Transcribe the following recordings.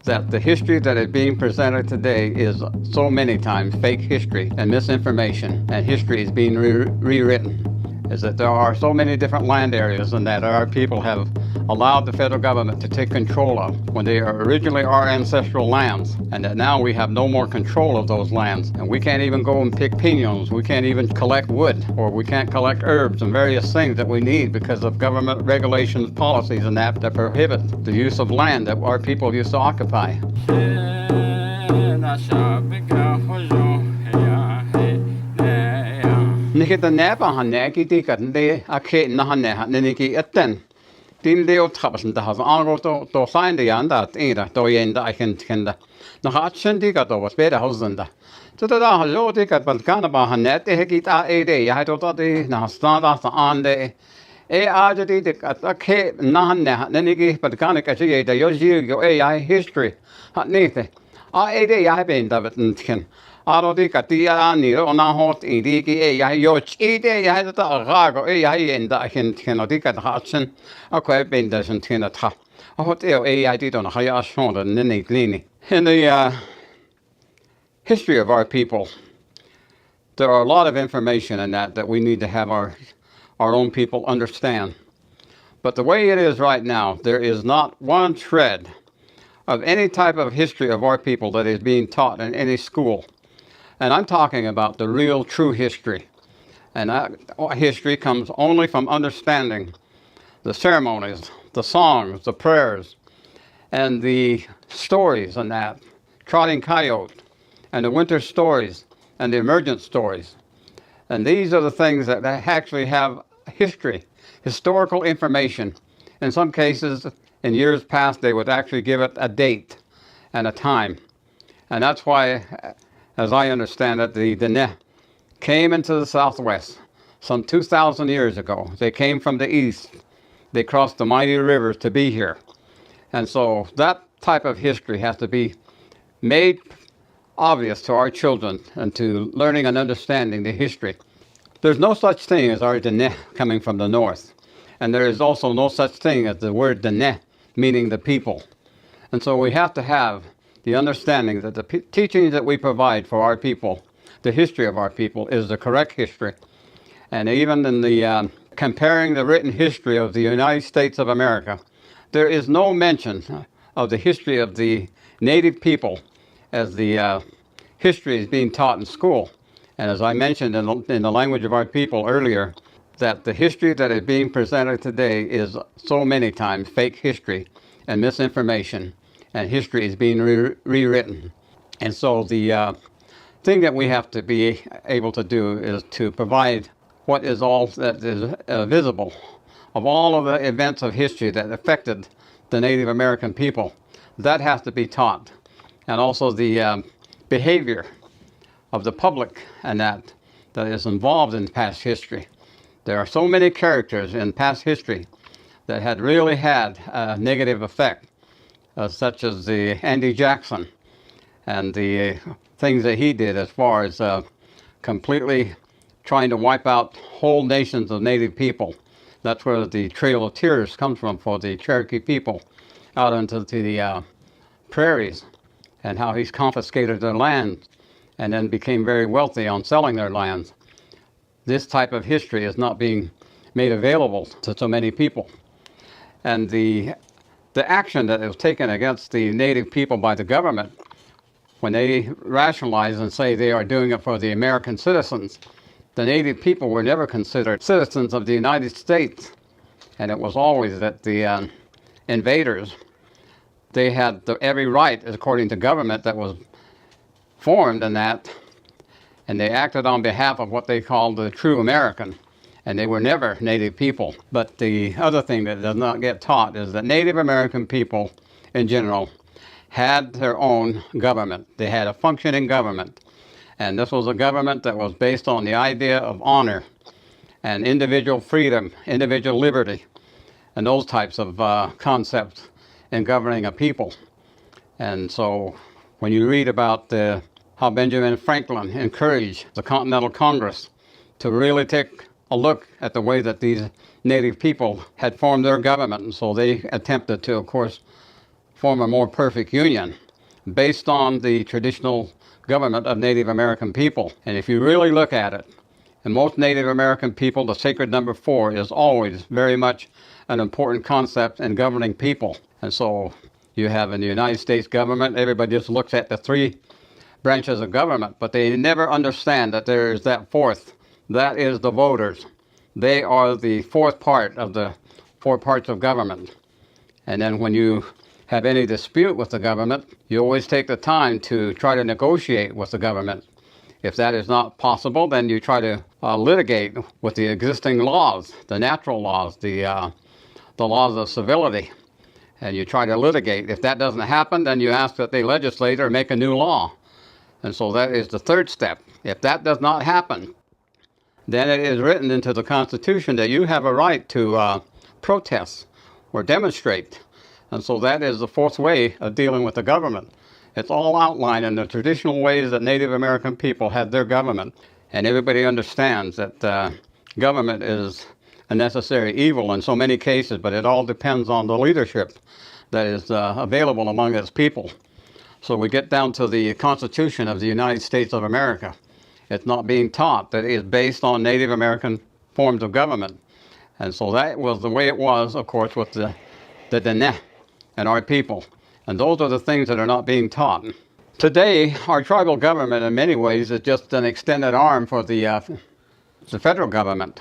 that the history that is being presented today is so many times fake history and misinformation, and history is being rewritten. Is that there are so many different land areas and that our people have allowed the federal government to take control of when they are originally our ancestral lands, and that now we have no more control of those lands, and we can't even go and pick pinos, we can't even collect wood, or we can't collect herbs and various things that we need because of government regulations, policies and that prohibit the use of land that our people used to occupy. Nikita nepa haneki tikatnde akhe nahane haneki atten. Din leo trapasen da has ango to find the anda era to yenda I can kenda. Na hatchen tikato was better husband. To the hallo tikat balkana ba hanet hekita ede ya to de na standa ande. E ajati tikat akhe nahane haneki balkana kache da yoji yo ai history. Hatnete. Ede ya ben da ken. Arodi katia niro na hot idiki ya yo chide ya ta rago ya yenda ken odikat hatchen akwe ben da sen ken ta hotel I did on haya shonda nini glini. In the history of our people, there are a lot of information in that we need to have our own people understand. But the way it is right now, there is not one shred of any type of history of our people that is being taught in any school. And I'm talking about the real, true history. And that history comes only from understanding the ceremonies, the songs, the prayers, and the stories and that. Trotting Coyote, and the winter stories, and the emergent stories. And these are the things that actually have history, historical information. In some cases, in years past, they would actually give it a date and a time. And that's why, as I understand it, the Dene came into the Southwest some 2,000 years ago. They came from the east. They crossed the mighty rivers to be here. And so that type of history has to be made obvious to our children and to learning and understanding the history. There's no such thing as our Dene coming from the north. And there is also no such thing as the word Dene, meaning the people. And so we have to have the understanding that the teachings that we provide for our people, the history of our people, is the correct history. And even in the comparing the written history of the United States of America, there is no mention of the history of the native people as the history is being taught in school. And as I mentioned in the language of our people earlier, that the history that is being presented today is so many times fake history and misinformation, and history is being rewritten. And so the thing that we have to be able to do is to provide what is all that is visible of all of the events of history that affected the Native American people. That has to be taught. And also the behavior of the public and that is involved in past history. There are so many characters in past history that had really had a negative effect, such as the Andy Jackson and the things that he did as far as completely trying to wipe out whole nations of native people. That's where the Trail of Tears comes from for the Cherokee people out into the prairies, and how he's confiscated their land and then became very wealthy on selling their lands. This type of history is not being made available to so many people. And the action that was taken against the native people by the government, when they rationalize and say they are doing it for the American citizens, the native people were never considered citizens of the United States. And it was always that the invaders, they had every right, according to government that was formed in that, and they acted on behalf of what they called the true American, and they were never native people. But the other thing that does not get taught is that Native American people in general had their own government. They had a functioning government, and this was a government that was based on the idea of honor and individual freedom, individual liberty, and those types of concepts in governing a people. And so when you read about how Benjamin Franklin encouraged the Continental Congress to really take a look at the way that these native people had formed their government, and so they attempted to, of course, form a more perfect union based on the traditional government of Native American people. And if you really look at it, in most Native American people, the sacred number 4 is always very much an important concept in governing people. And so you have in the United States government, everybody just looks at the 3 branches of government, but they never understand that there is that 4th. That is the voters. They are the 4th part of the 4 parts of government. And then when you have any dispute with the government, you always take the time to try to negotiate with the government. If that is not possible, then you try to litigate with the existing laws, the natural laws, the laws of civility, and you try to litigate. If that doesn't happen, then you ask that the legislator make a new law. And so that is the 3rd step. If that does not happen, then it is written into the Constitution that you have a right to protest or demonstrate. And so that is the 4th way of dealing with the government. It's all outlined in the traditional ways that Native American people had their government. And everybody understands that government is a necessary evil in so many cases, but it all depends on the leadership that is available among its people. So we get down to the Constitution of the United States of America. It's not being taught that it is based on Native American forms of government. And so that was the way it was, of course, with the Dene and our people. And those are the things that are not being taught. Today, our tribal government in many ways is just an extended arm for the federal government.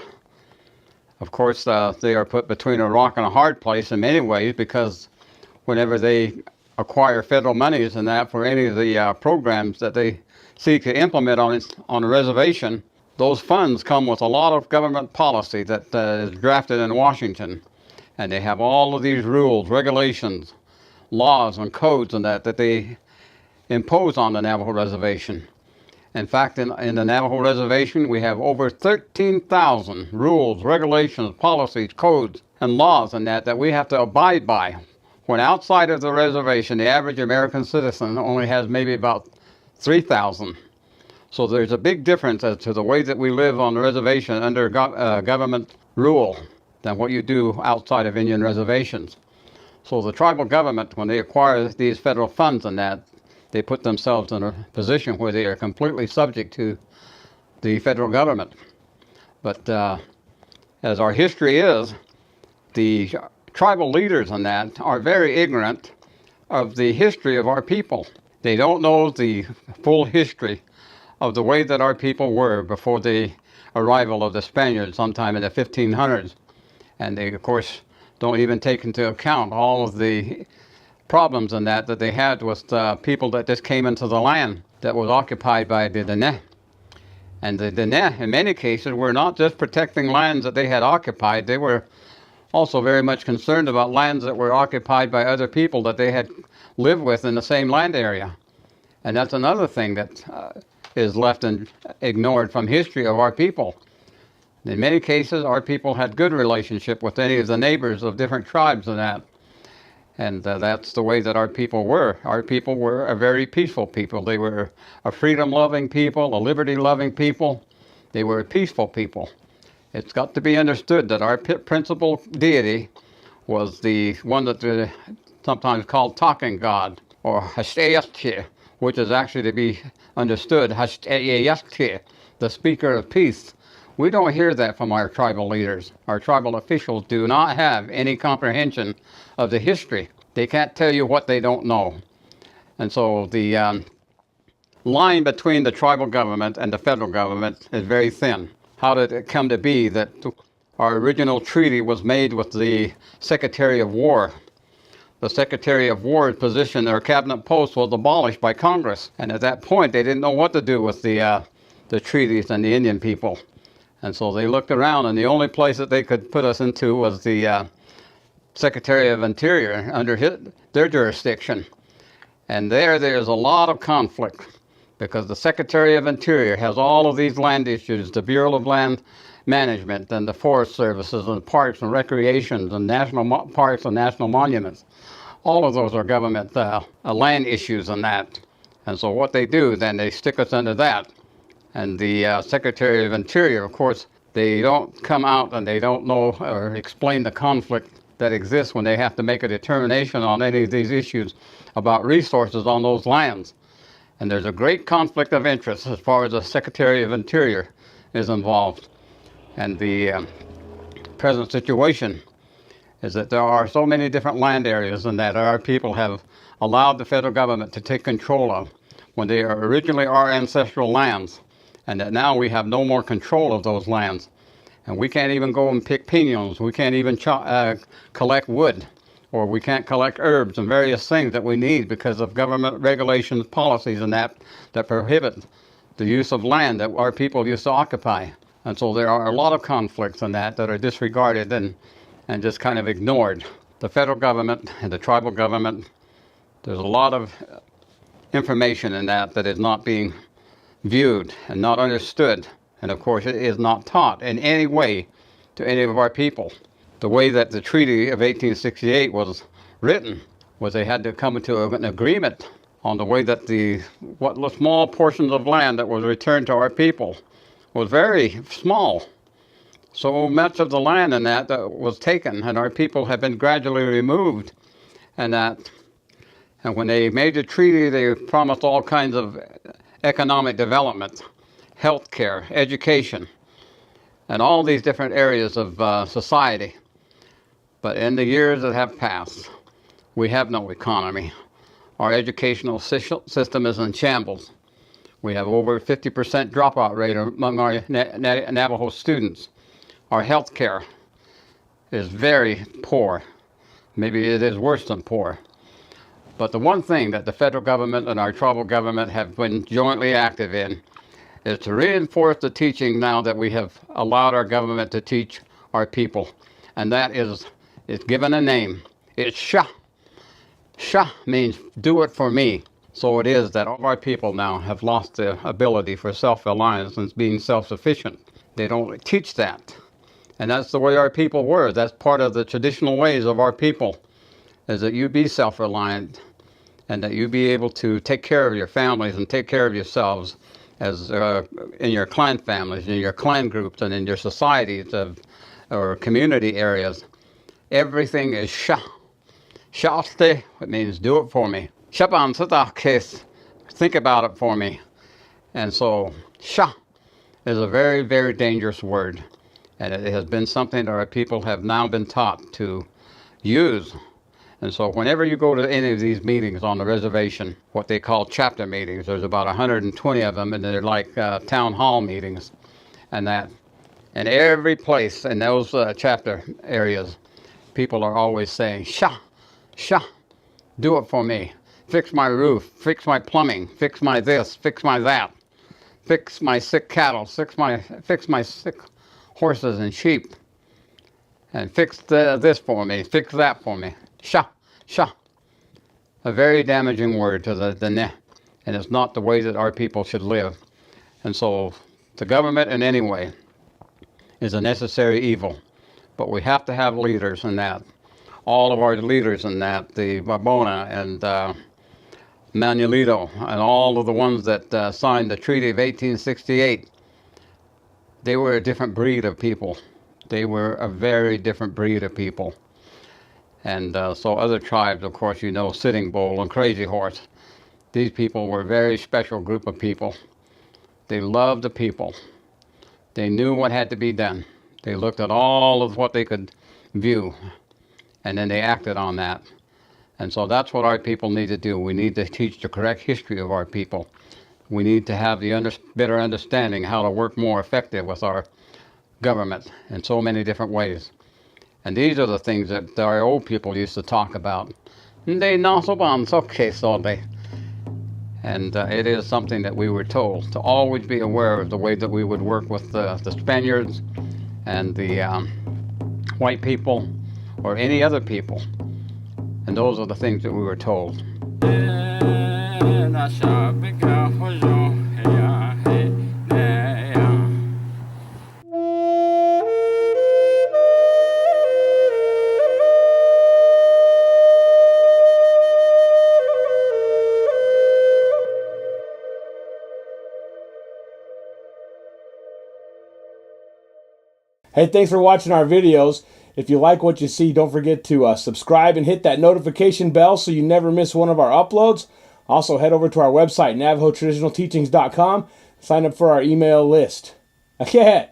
Of course, they are put between a rock and a hard place in many ways, because whenever they acquire federal monies and that for any of the programs that they seek to implement on a reservation, those funds come with a lot of government policy that is drafted in Washington. And they have all of these rules, regulations, laws and codes and that they impose on the Navajo Reservation. In fact, in the Navajo Reservation, we have over 13,000 rules, regulations, policies, codes, and laws and that we have to abide by. When outside of the reservation, the average American citizen only has maybe about 3,000. So there's a big difference as to the way that we live on the reservation under government rule than what you do outside of Indian reservations. So the tribal government, when they acquire these federal funds and that, they put themselves in a position where they are completely subject to the federal government. But as our history is, the tribal leaders on that are very ignorant of the history of our people. They don't know the full history of the way that our people were before the arrival of the Spaniards sometime in the 1500s. And they, of course, don't even take into account all of the problems in that they had with people that just came into the land that was occupied by the Dene. And the Dene, in many cases, were not just protecting lands that they had occupied, they were also very much concerned about lands that were occupied by other people that they had lived with in the same land area. And that's another thing that is left and ignored from history of our people. In many cases, our people had good relationship with any of the neighbors of different tribes and that. And that's the way that our people were. Our people were a very peaceful people. They were a freedom-loving people, a liberty-loving people. They were a peaceful people. It's got to be understood that our principal deity was the one that they sometimes called talking God, or Hashteyashti, which is actually to be understood, Hashteyashti, the speaker of peace. We don't hear that from our tribal leaders. Our tribal officials do not have any comprehension of the history. They can't tell you what they don't know. And so the line between the tribal government and the federal government is very thin. How did it come to be that our original treaty was made with the Secretary of War? The Secretary of War's position, or cabinet post, was abolished by Congress. And at that point, they didn't know what to do with the treaties and the Indian people. And so they looked around, and the only place that they could put us into was the Secretary of Interior under their jurisdiction. And there's a lot of conflict because the Secretary of Interior has all of these land issues, the Bureau of Land Management and the Forest Services and Parks and Recreations and National Parks and National Monuments. All of those are government land issues and that. And so what they do, then they stick us under that. And the Secretary of Interior, of course, they don't come out and they don't know or explain the conflict that exists when they have to make a determination on any of these issues about resources on those lands. And there's a great conflict of interest as far as the Secretary of Interior is involved. And the present situation is that there are so many different land areas and that our people have allowed the federal government to take control of when they are originally our ancestral lands, and that now we have no more control of those lands. And we can't even go and pick piñons. We can't even collect wood, or we can't collect herbs and various things that we need because of government regulations, policies, and that prohibit the use of land that our people used to occupy. And so there are a lot of conflicts in that are disregarded and just kind of ignored. The federal government and the tribal government, there's a lot of information in that is not being viewed and not understood. And of course, it is not taught in any way to any of our people. The way that the Treaty of 1868 was written was they had to come into an agreement on the way that what small portions of land that was returned to our people was very small. So much of the land in that was taken, and our people have been gradually removed. And when they made the treaty, they promised all kinds of economic development, health care, education, and all these different areas of society. But in the years that have passed, we have no economy. Our educational system is in shambles. We have over 50% dropout rate among our Navajo students. Our health care is very poor. Maybe it is worse than poor. But the one thing that the federal government and our tribal government have been jointly active in is to reinforce the teaching now that we have allowed our government to teach our people. And that is, it's given a name. It's Sha. Sha means do it for me. So it is that all of our people now have lost the ability for self-reliance and being self-sufficient. They don't teach that. And that's the way our people were. That's part of the traditional ways of our people, is that you be self-reliant and that you be able to take care of your families and take care of yourselves as in your clan families, in your clan groups, and in your societies or community areas. Everything is Sha. Sha'ste, it means do it for me. Shaban Satakes, think about it for me. And so Sha is a very, very dangerous word. And it has been something that our people have now been taught to use. And so whenever you go to any of these meetings on the reservation, what they call chapter meetings, there's about 120 of them, and they're like town hall meetings. And that, in every place in those chapter areas, people are always saying, Sha, Sha, do it for me. Fix my roof, fix my plumbing, fix my this, fix my that. Fix my sick cattle, fix my sick horses and sheep, and fix this for me, fix that for me. Sha, Sha. A very damaging word to the ne, and it's not the way that our people should live. And so the government in any way is a necessary evil, but we have to have leaders in that. All of our leaders in that, the Barbona and Manuelito, and all of the ones that signed the Treaty of 1868, they were a different breed of people. They were a very different breed of people. And so other tribes, of course, you know, Sitting Bull and Crazy Horse, these people were a very special group of people. They loved the people. They knew what had to be done. They looked at all of what they could view, and then they acted on that. And so that's what our people need to do. We need to teach the correct history of our people. We need to have the better understanding how to work more effective with our government in so many different ways. And these are the things that our old people used to talk about. And it is something that we were told to always be aware of the way that we would work with the Spaniards and the white people or any other people. And those are the things that we were told. Hey, thanks for watching our videos. If you like what you see, don't forget to subscribe and hit that notification bell so you never miss one of our uploads. Also, head over to our website, NavajoTraditionalTeachings.com. Sign up for our email list. Aket!